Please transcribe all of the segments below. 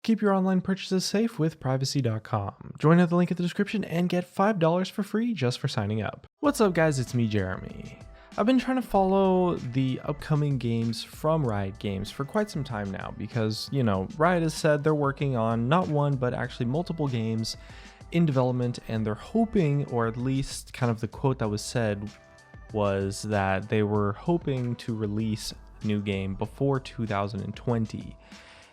Keep your online purchases safe with privacy.com. Join at the link in the description and get $5 for free just for signing up. What's up guys, it's me Jeremy. I've been trying to follow the upcoming games from Riot Games for quite some time now because, Riot has said they're working on not one but actually multiple games in development, and they're hoping, or at least kind of the quote that was said was that they were hoping to release a new game before 2020.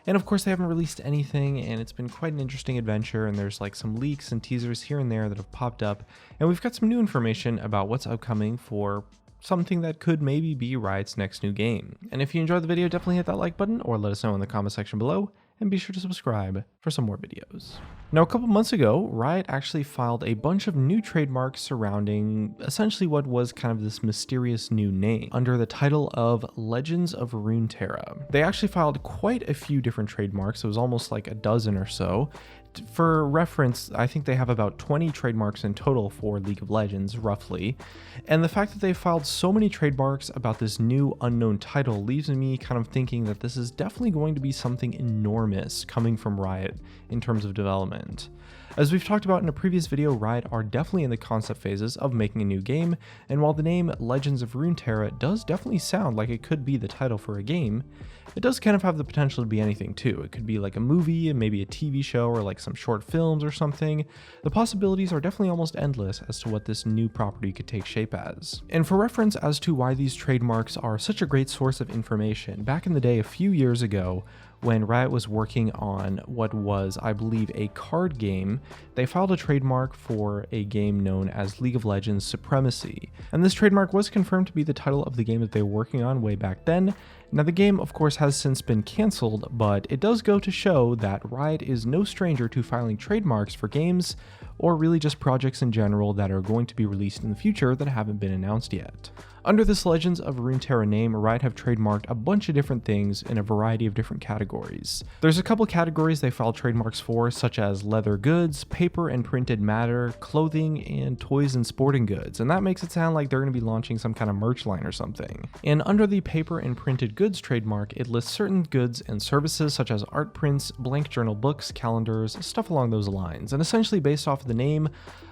And of course they haven't released anything, and it's been quite an interesting adventure, and there's like some leaks and teasers here and there that have popped up, and we've got some new information about what's upcoming for something that could maybe be Riot's next new game. And if you enjoyed the video, definitely hit that like button or let us know in the comment section below, and be sure to subscribe for some more videos. Now, a couple months ago, Riot actually filed a bunch of new trademarks surrounding essentially what was kind of this mysterious new name under the title of Legends of Runeterra. They actually filed quite a few different trademarks. It was almost like a dozen or so. For reference, I think they have about 20 trademarks in total for League of Legends, roughly. And the fact that they filed so many trademarks about this new unknown title leaves me kind of thinking that this is definitely going to be something enormous coming from Riot in terms of development. As we've talked about in a previous video, Riot are definitely in the concept phases of making a new game, and while the name Legends of Runeterra does definitely sound like it could be the title for a game, it does kind of have the potential to be anything too. It could be like a movie, maybe a TV show, or like some short films or something. The possibilities are definitely almost endless as to what this new property could take shape as. And for reference as to why these trademarks are such a great source of information, back in the day a few years ago, when Riot was working on what was, I believe, a card game, they filed a trademark for a game known as League of Legends Supremacy. And this trademark was confirmed to be the title of the game that they were working on way back then. Now, the game, of course, has since been cancelled, but it does go to show that Riot is no stranger to filing trademarks for games, or really just projects in general that are going to be released in the future that haven't been announced yet. Under this Legends of Runeterra name, Riot have trademarked a bunch of different things in a variety of different categories. There's a couple categories they filed trademarks for, such as leather goods, paper and printed matter, clothing, and toys and sporting goods, and that makes it sound like they're going to be launching some kind of merch line or something. And under the paper and printed goods trademark, it lists certain goods and services such as art prints, blank journal books, calendars, stuff along those lines, and essentially based off of the name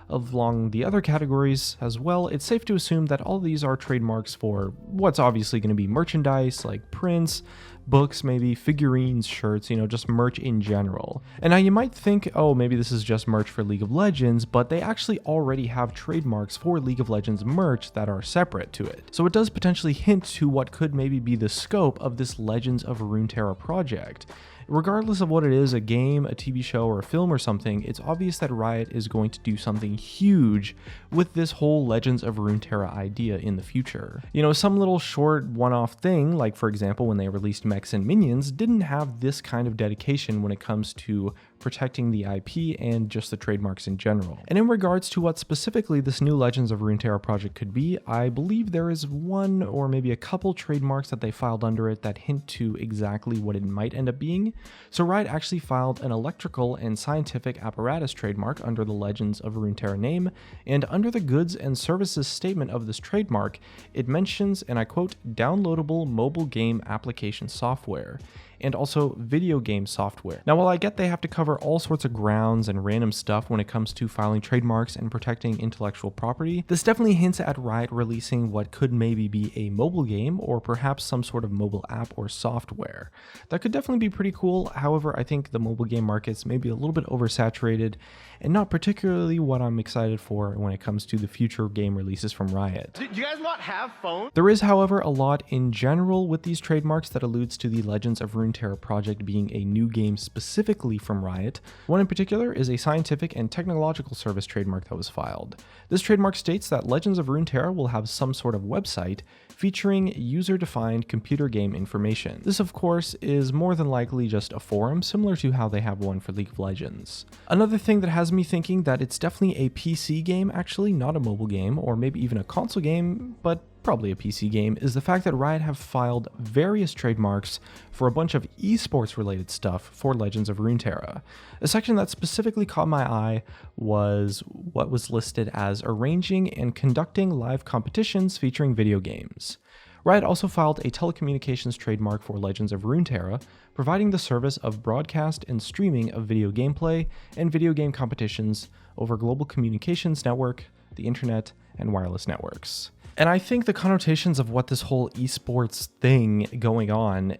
along the other categories as well, it's safe to assume that all of these are trademarks for what's obviously going to be merchandise like prints, books, maybe figurines, shirts, just merch in general. And now you might think, oh, maybe this is just merch for League of Legends, but they actually already have trademarks for League of Legends merch that are separate to it. So it does potentially hint to what could maybe be the scope of this Legends of Runeterra project. Regardless of what it is, a game, a TV show, or a film or something, it's obvious that Riot is going to do something huge with this whole Legends of Runeterra idea in the future. Some little short one-off thing, like for example when they released Mechs and Minions, didn't have this kind of dedication when it comes to protecting the IP and just the trademarks in general. And in regards to what specifically this new Legends of Runeterra project could be, I believe there is one or maybe a couple trademarks that they filed under it that hint to exactly what it might end up being. So Riot actually filed an electrical and scientific apparatus trademark under the Legends of Runeterra name, and under the goods and services statement of this trademark, it mentions, and I quote, downloadable mobile game application software, and also video game software. Now, while I get they have to cover all sorts of grounds and random stuff when it comes to filing trademarks and protecting intellectual property, this definitely hints at Riot releasing what could maybe be a mobile game or perhaps some sort of mobile app or software. That could definitely be pretty cool. However, I think the mobile game market's maybe a little bit oversaturated and not particularly what I'm excited for when it comes to the future game releases from Riot. Do you guys not have phones? There is, however, a lot in general with these trademarks that alludes to the Legends of Runeterra project being a new game specifically from Riot. One in particular is a scientific and technological service trademark that was filed. This trademark states that Legends of Runeterra will have some sort of website featuring user-defined computer game information. This, of course, is more than likely just a forum, similar to how they have one for League of Legends. Another thing that has me thinking that it's definitely a PC game, actually, not a mobile game, or maybe even a console game, but probably a PC game, is the fact that Riot have filed various trademarks for a bunch of esports related stuff for Legends of Runeterra. A section that specifically caught my eye was what was listed as arranging and conducting live competitions featuring video games. Riot also filed a telecommunications trademark for Legends of Runeterra, providing the service of broadcast and streaming of video gameplay and video game competitions over global communications network, the internet, and wireless networks. And I think the connotations of what this whole esports thing going on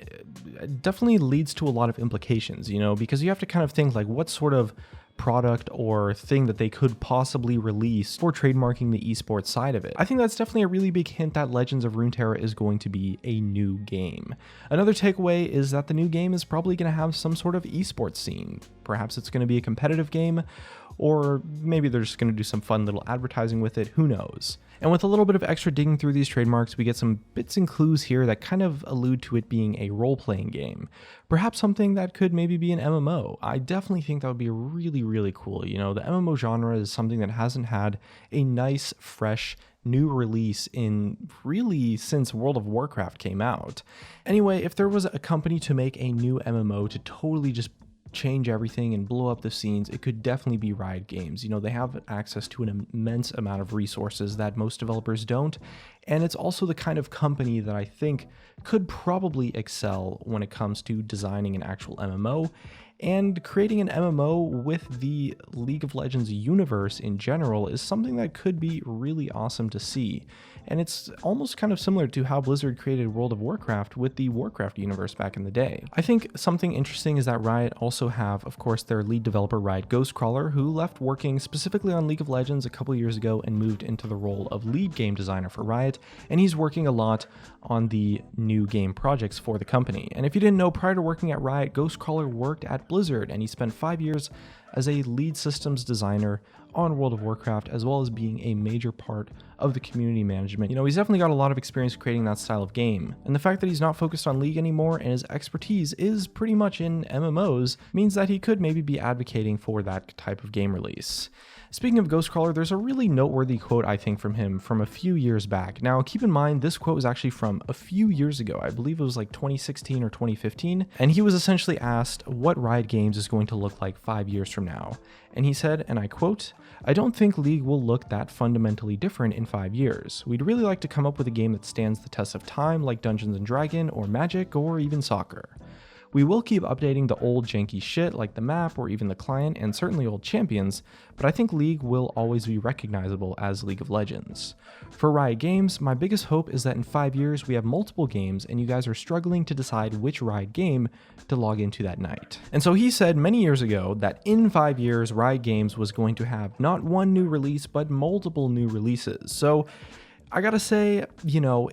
definitely leads to a lot of implications, because you have to kind of think like what sort of product or thing that they could possibly release for trademarking the esports side of it. I think that's definitely a really big hint that Legends of Runeterra is going to be a new game. Another takeaway is that the new game is probably going to have some sort of esports scene. Perhaps it's going to be a competitive game, or maybe they're just going to do some fun little advertising with it, who knows. And with a little bit of extra digging through these trademarks, we get some bits and clues here that kind of allude to it being a role-playing game. Perhaps something that could maybe be an MMO. I definitely think that would be really, really cool. The MMO genre is something that hasn't had a nice, fresh, new release in really since World of Warcraft came out. Anyway, if there was a company to make a new MMO to totally just change everything and blow up the scenes, it could definitely be Riot Games. They have access to an immense amount of resources that most developers don't, and it's also the kind of company that I think could probably excel when it comes to designing an actual MMO and creating an MMO with the League of Legends universe in general is something that could be really awesome to see. And it's almost kind of similar to how Blizzard created World of Warcraft with the Warcraft universe back in the day. I think something interesting is that Riot also have, of course, their lead developer Riot Ghostcrawler, who left working specifically on League of Legends a couple years ago and moved into the role of lead game designer for Riot, and he's working a lot on the new game projects for the company. And if you didn't know, prior to working at Riot, Ghostcrawler worked at Blizzard, and he spent 5 years as a lead systems designer on World of Warcraft, as well as being a major part of the community management. He's definitely got a lot of experience creating that style of game. And the fact that he's not focused on League anymore and his expertise is pretty much in MMOs means that he could maybe be advocating for that type of game release. Speaking of Ghostcrawler, there's a really noteworthy quote, I think, from him from a few years back. Now, keep in mind, this quote was actually from a few years ago. I believe it was like 2016 or 2015. And he was essentially asked what Riot Games is going to look like 5 years from now. And he said, and I quote, "I don't think League will look that fundamentally different in 5 years. We'd really like to come up with a game that stands the test of time like Dungeons and Dragons or Magic or even soccer. We will keep updating the old janky shit like the map or even the client and certainly old champions, but I think League will always be recognizable as League of Legends. For Riot Games, my biggest hope is that in 5 years we have multiple games and you guys are struggling to decide which Riot game to log into that night." And so he said many years ago that in 5 years Riot Games was going to have not one new release but multiple new releases. So I gotta say,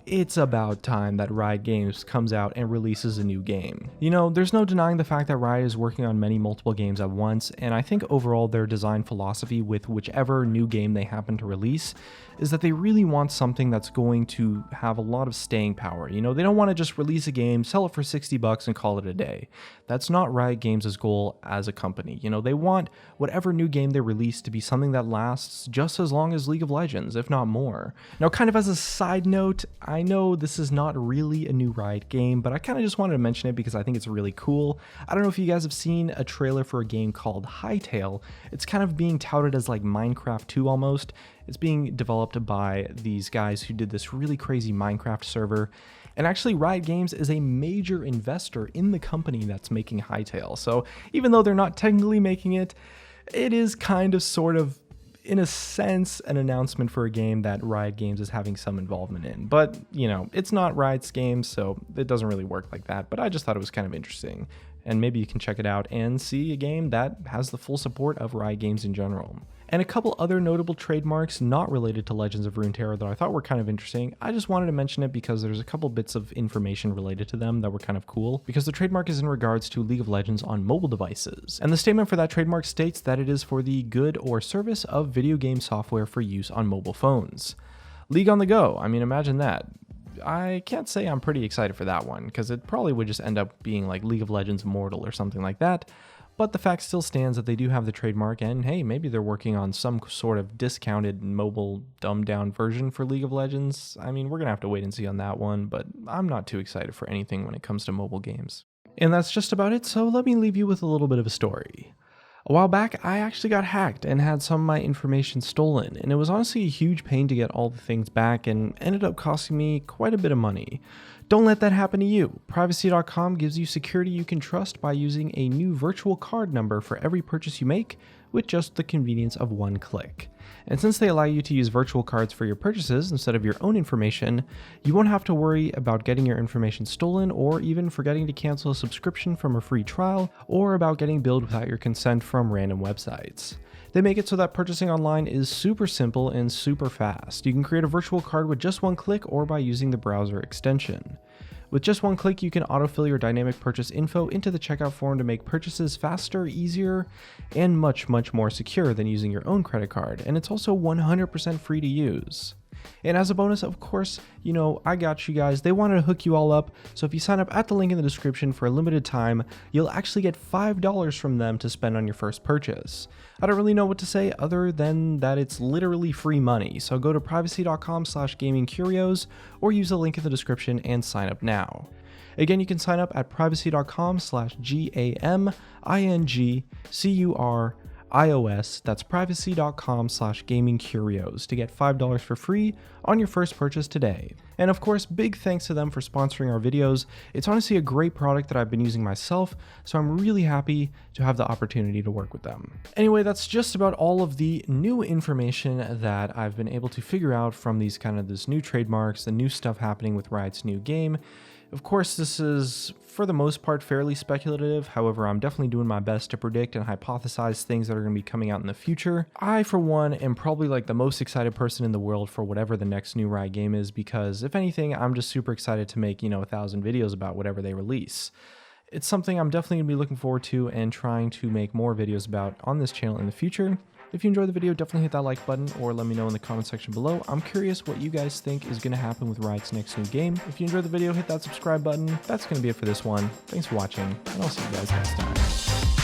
it's about time that Riot Games comes out and releases a new game. There's no denying the fact that Riot is working on multiple games at once, and I think overall their design philosophy with whichever new game they happen to release is that they really want something that's going to have a lot of staying power. They don't want to just release a game, sell it for $60 and call it a day. That's not Riot Games' goal as a company. They want whatever new game they release to be something that lasts just as long as League of Legends, if not more. Now, kind of as a side note, I know this is not really a new Riot game, but I kind of just wanted to mention it because I think it's really cool. I don't know if you guys have seen a trailer for a game called Hytale. It's kind of being touted as like Minecraft 2 almost. It's being developed by these guys who did this really crazy Minecraft server. And actually, Riot Games is a major investor in the company that's making Hytale. So even though they're not technically making it, it is kind of sort of, in a sense, an announcement for a game that Riot Games is having some involvement in. But, it's not Riot's game, so it doesn't really work like that. But I just thought it was kind of interesting. And maybe you can check it out and see a game that has the full support of Riot Games in general. And a couple other notable trademarks not related to Legends of Runeterra that I thought were kind of interesting. I just wanted to mention it because there's a couple bits of information related to them that were kind of cool, because the trademark is in regards to League of Legends on mobile devices. And the statement for that trademark states that it is for the good or service of video game software for use on mobile phones. League on the go, imagine that. I can't say I'm pretty excited for that one, because it probably would just end up being like League of Legends Immortal or something like that. But the fact still stands that they do have the trademark, and hey, maybe they're working on some sort of discounted mobile dumbed down version for League of Legends. We're gonna have to wait and see on that one, but I'm not too excited for anything when it comes to mobile games. And that's just about it, so let me leave you with a little bit of a story. A while back, I actually got hacked and had some of my information stolen, and it was honestly a huge pain to get all the things back and ended up costing me quite a bit of money. Don't let that happen to you. Privacy.com gives you security you can trust by using a new virtual card number for every purchase you make with just the convenience of one click. And since they allow you to use virtual cards for your purchases instead of your own information, you won't have to worry about getting your information stolen or even forgetting to cancel a subscription from a free trial or about getting billed without your consent from random websites. They make it so that purchasing online is super simple and super fast. You can create a virtual card with just one click or by using the browser extension. With just one click, you can autofill your dynamic purchase info into the checkout form to make purchases faster, easier, and much more secure than using your own credit card. And it's also 100% free to use. And as a bonus, of course, I got you guys. They wanted to hook you all up. So if you sign up at the link in the description for a limited time, you'll actually get $5 from them to spend on your first purchase. I don't really know what to say other than that it's literally free money. So go to privacy.com/Gaming Curios or use the link in the description and sign up now. Again, you can sign up at privacy.com/GAMINGCURIOS. That's privacy.com/Gaming Curios to get $5 for free on your first purchase today. And of course, big thanks to them for sponsoring our videos. It's honestly a great product that I've been using myself, so I'm really happy to have the opportunity to work with them. Anyway, that's just about all of the new information that I've been able to figure out from this new trademarks, the new stuff happening with Riot's new game. Of course, this is, for the most part, fairly speculative. However, I'm definitely doing my best to predict and hypothesize things that are going to be coming out in the future. I, for one, am probably the most excited person in the world for whatever the next new Riot game is, because if anything, I'm just super excited to make, 1,000 videos about whatever they release. It's something I'm definitely going to be looking forward to and trying to make more videos about on this channel in the future. If you enjoyed the video, definitely hit that like button or let me know in the comment section below. I'm curious what you guys think is going to happen with Riot's next new game. If you enjoyed the video, hit that subscribe button. That's going to be it for this one. Thanks for watching, and I'll see you guys next time.